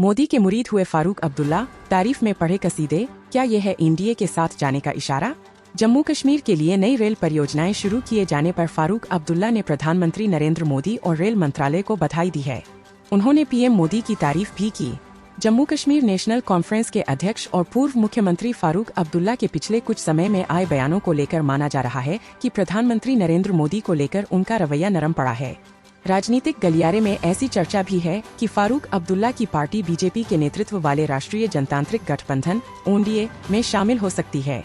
मोदी के मुरीद हुए फारूक अब्दुल्ला, तारीफ में पढ़े कसीदे, क्या यह है एनडीए के साथ जाने का इशारा? जम्मू कश्मीर के लिए नई रेल परियोजनाएं शुरू किए जाने पर फारूक अब्दुल्ला ने प्रधानमंत्री नरेंद्र मोदी और रेल मंत्रालय को बधाई दी है। उन्होंने पीएम मोदी की तारीफ भी की। जम्मू कश्मीर नेशनल कॉन्फ्रेंस के अध्यक्ष और पूर्व मुख्यमंत्री फारूक अब्दुल्ला के पिछले कुछ समय में आए बयानों को लेकर माना जा रहा है कि प्रधानमंत्री नरेंद्र मोदी को लेकर उनका रवैया नरम पड़ा है। राजनीतिक गलियारे में ऐसी चर्चा भी है कि फारूक अब्दुल्ला की पार्टी बीजेपी के नेतृत्व वाले राष्ट्रीय जनतांत्रिक गठबंधन (एनडीए) में शामिल हो सकती है।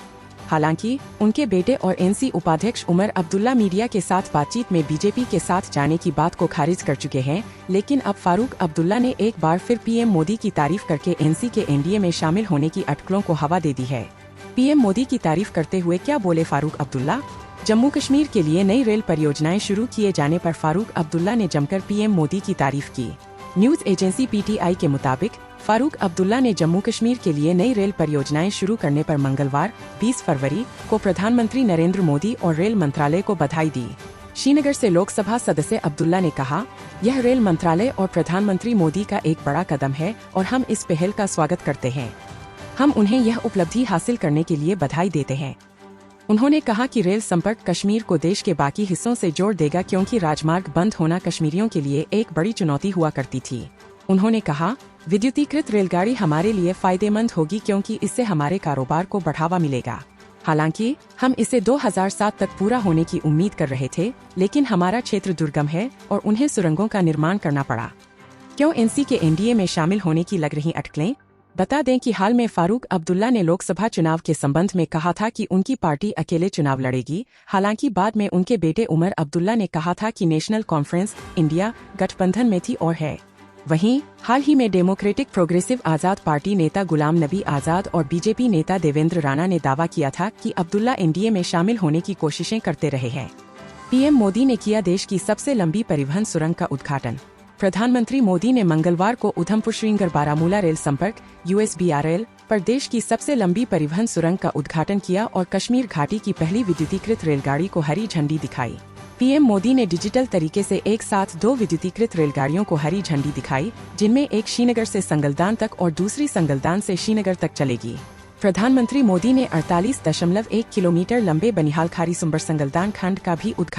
हालांकि उनके बेटे और एनसी उपाध्यक्ष उमर अब्दुल्ला मीडिया के साथ बातचीत में बीजेपी के साथ जाने की बात को खारिज कर चुके हैं, लेकिन अब फारूक अब्दुल्ला ने एक बार फिर पीएम मोदी की तारीफ करके एनसी के एनडीए में शामिल होने की अटकलों को हवा दे दी है। पीएम मोदी की तारीफ करते हुए क्या बोले फारूक अब्दुल्ला? जम्मू कश्मीर के लिए नई रेल परियोजनाएं शुरू किए जाने पर फारूक अब्दुल्ला ने जमकर पीएम मोदी की तारीफ की। न्यूज एजेंसी पीटीआई के मुताबिक फारूक अब्दुल्ला ने जम्मू कश्मीर के लिए नई रेल परियोजनाएं शुरू करने पर मंगलवार 20 फरवरी को प्रधानमंत्री नरेंद्र मोदी और रेल मंत्रालय को बधाई दी। श्रीनगर से लोकसभा सदस्य अब्दुल्ला ने कहा, यह रेल मंत्रालय और प्रधानमंत्री मोदी का एक बड़ा कदम है और हम इस पहल का स्वागत करते हैं। हम उन्हें यह उपलब्धि हासिल करने के लिए बधाई देते हैं। उन्होंने कहा कि रेल संपर्क कश्मीर को देश के बाकी हिस्सों से जोड़ देगा, क्योंकि राजमार्ग बंद होना कश्मीरियों के लिए एक बड़ी चुनौती हुआ करती थी। उन्होंने कहा, विद्युतीकृत रेलगाड़ी हमारे लिए फायदेमंद होगी क्योंकि इससे हमारे कारोबार को बढ़ावा मिलेगा। हालांकि हम इसे 2007 तक पूरा होने की उम्मीद कर रहे थे, लेकिन हमारा क्षेत्र दुर्गम है और उन्हें सुरंगों का निर्माण करना पड़ा। क्यों एनसी के एनडीए में शामिल होने की लग रही अटकलें? बता दें कि हाल में फारूक अब्दुल्ला ने लोकसभा चुनाव के संबंध में कहा था कि उनकी पार्टी अकेले चुनाव लड़ेगी। हालांकि बाद में उनके बेटे उमर अब्दुल्ला ने कहा था कि नेशनल कॉन्फ्रेंस इंडिया गठबंधन में थी और है। वहीं हाल ही में डेमोक्रेटिक प्रोग्रेसिव आजाद पार्टी नेता गुलाम नबी आजाद और बीजेपी नेता देवेंद्र राणा ने दावा किया था कि अब्दुल्ला एनडीए में शामिल होने की कोशिशें करते रहे हैं। पीएम मोदी ने किया देश की सबसे लंबी परिवहन सुरंग का उद्घाटन। प्रधानमंत्री मोदी ने मंगलवार को उधमपुर श्रीनगर बारामूला रेल संपर्क (USBRL) पर देश की सबसे लंबी परिवहन सुरंग का उद्घाटन किया और कश्मीर घाटी की पहली विद्युतीकृत रेलगाड़ी को हरी झंडी दिखाई। पीएम मोदी ने डिजिटल तरीके से एक साथ 2 विद्युतीकृत रेलगाड़ियों को हरी झंडी दिखाई, जिनमें एक श्रीनगर से संगलदान तक और दूसरी संगलदान से श्रीनगर तक चलेगी। प्रधानमंत्री मोदी ने 48.1 किलोमीटर लंबे बनिहाल खारी सुंबर संगलदान खंड का भी उद्घाटन